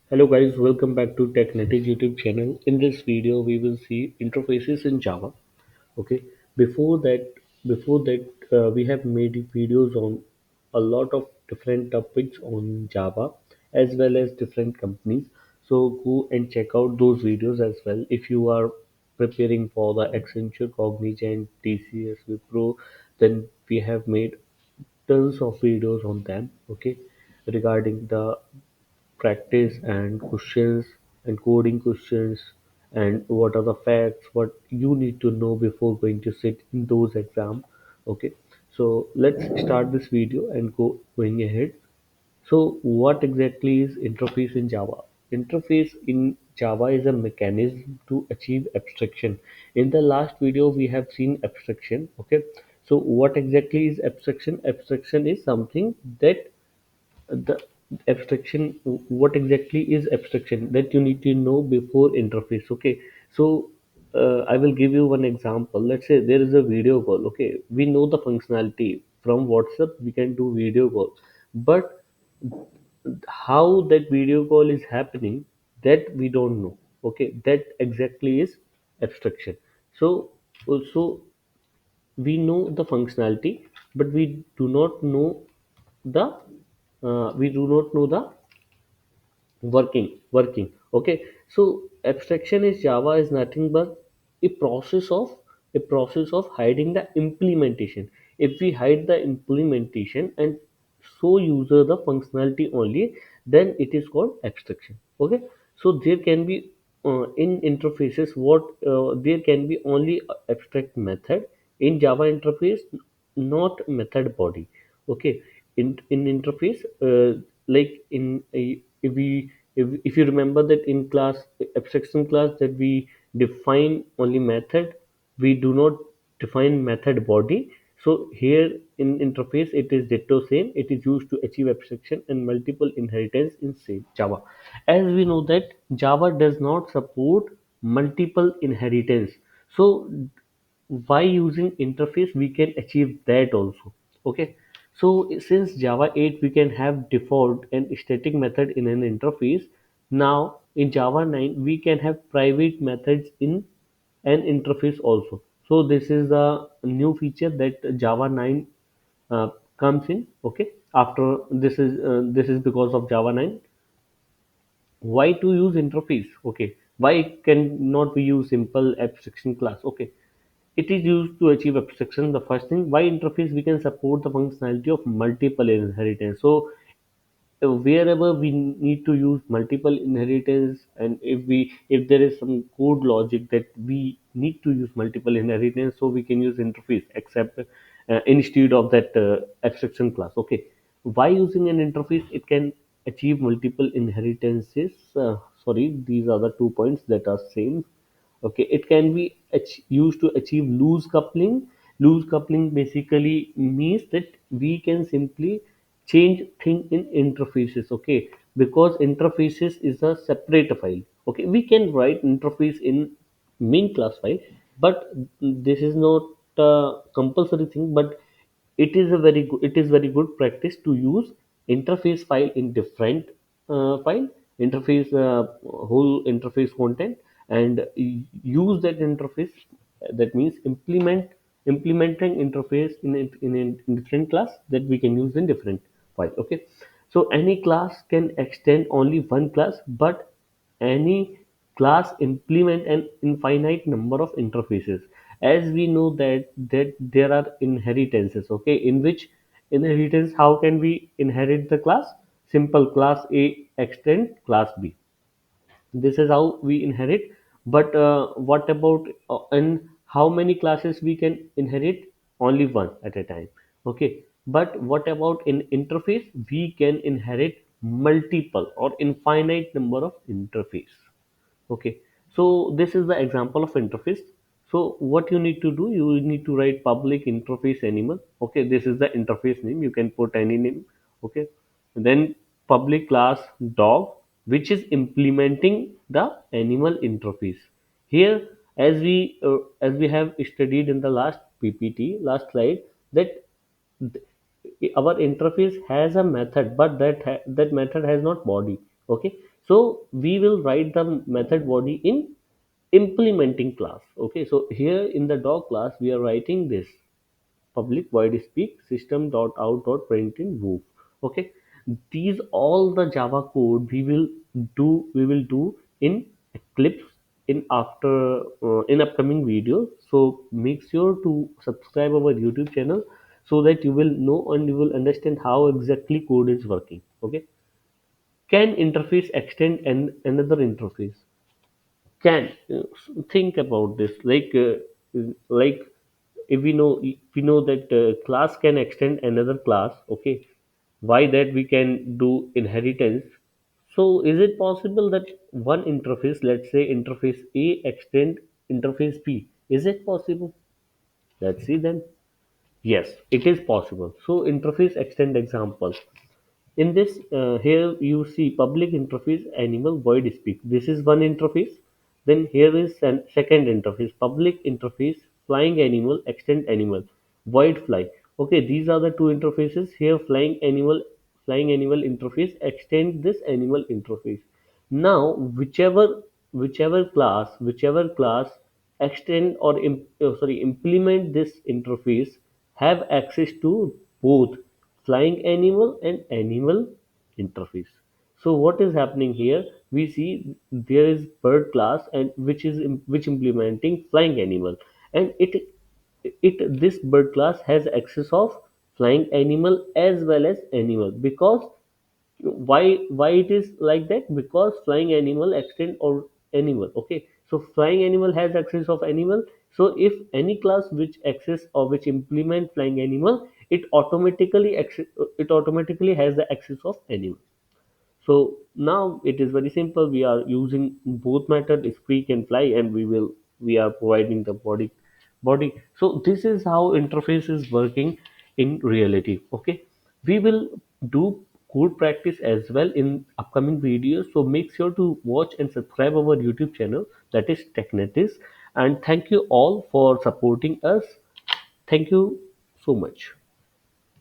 Hello guys, welcome back to TechNetics YouTube channel. In this video, we will see interfaces in Java. Okay, before that, we have made videos on a lot of different topics on Java as well as different companies. So go and check out those videos as well if you are preparing for the Accenture, Cognizant, TCS, Wipro. Then we have made tons of videos on them. Okay, regarding the practice and questions and coding questions and what are the facts what you need to know before going to sit in those exams. Okay, so let's start this video and going ahead. So what exactly is interface in Java? Interface in Java is a mechanism to achieve abstraction. In the last video we have seen abstraction. Okay, so what exactly is abstraction? Abstraction is something that the abstraction, what exactly is abstraction that you need to know before interface. Okay, so I will give you one example. Let's say there is a video call. Okay, we know the functionality from WhatsApp, we can do video call, but how that video call is happening, that we don't know. Okay, that exactly is abstraction. So also we know the functionality, but the we do not know the working. Okay, so abstraction is Java is nothing but a process of hiding the implementation. If we hide the implementation and show user the functionality only, then it is called abstraction. Okay, so there can be in interfaces what there can be only abstract method in Java interface, not method body. Okay, in interface, like in a, if you remember that in class abstraction class that we define only method, we do not define method body. So here in interface it is ditto same, it is used to achieve abstraction and multiple inheritance in say Java. As we know that Java does not support multiple inheritance, so by using interface we can achieve that also. Okay, so since Java 8 we can have default and static method in an interface, now in Java 9 we can have private methods in an interface also. So this is a new feature that Java 9 comes in. Okay, after this is because of Java 9. Why to use interface? Okay, why can not we use simple abstraction class? Okay, it is used to achieve abstraction. The first thing, why interface, we can support the functionality of multiple inheritance. So wherever we need to use multiple inheritance, and if there is some code logic that we need to use multiple inheritance, so we can use interface except instead of that abstraction class. Okay, by using an interface it can achieve multiple inheritances. Sorry, these are the 2 points that are same. Okay, it can be used to achieve loose coupling. Loose coupling basically means that we can simply change thing in interfaces. Okay, because interfaces is a separate file. Okay, we can write interface in main class file, but this is not a compulsory thing, but it is very good practice to use interface file in different file interface, whole interface content, and use that interface. That means implementing interface in different class that we can use in different file. Okay, so any class can extend only one class, but any class implement an infinite number of interfaces. As we know that there are inheritances. Okay, in which inheritance, how can we inherit the class? Simple, class A extend class B. This is how we inherit. But what about and how many classes we can inherit? Only one at a time. Okay, but what about in interface? We can inherit multiple or infinite number of interface. Okay, so this is the example of interface. So what you need to do, you need to write public interface animal. Okay, this is the interface name, you can put any name. Okay, then public class dog, which is implementing the animal interface. Here, as we have studied in the last PPT, last slide, that our interface has a method, but that method has not body. Okay, So we will write the method body in implementing class. Okay, so here in the dog class we are writing this public void speak system dot out dot print in woo. Okay, these all the Java code we will do in Eclipse in after in upcoming video. So make sure to subscribe our YouTube channel so that you will know and you will understand how exactly code is working. Okay, can interface extend another interface? Can think about this like if we know that class can extend another class. Okay, why that we can do inheritance. So is it possible that one interface, let's say interface A, extend interface B? Is it possible? Let's see then. Yes, it is possible. So interface extend example. In this, here you see public interface animal void speak. This is one interface. Then here is an second interface public interface flying animal extend animal void fly. Okay, these are the two interfaces. Here flying animal interface extend this animal interface. Now whichever class extend or implement this interface have access to both flying animal and animal interface. So what is happening here? We see there is bird class and which implementing flying animal, and it this bird class has access of flying animal as well as animal. Because why it is like that? Because flying animal extend or animal. Okay, so flying animal has access of animal. So if any class which access or which implement flying animal, it automatically has the access of animal. So now it is very simple. We are using both method, speak and fly, and we are providing the body. So this is how interface is working in reality. Okay, we will do code practice as well in upcoming videos. So make sure to watch and subscribe our YouTube channel, that is Technetis. And thank you all for supporting us. Thank you so much.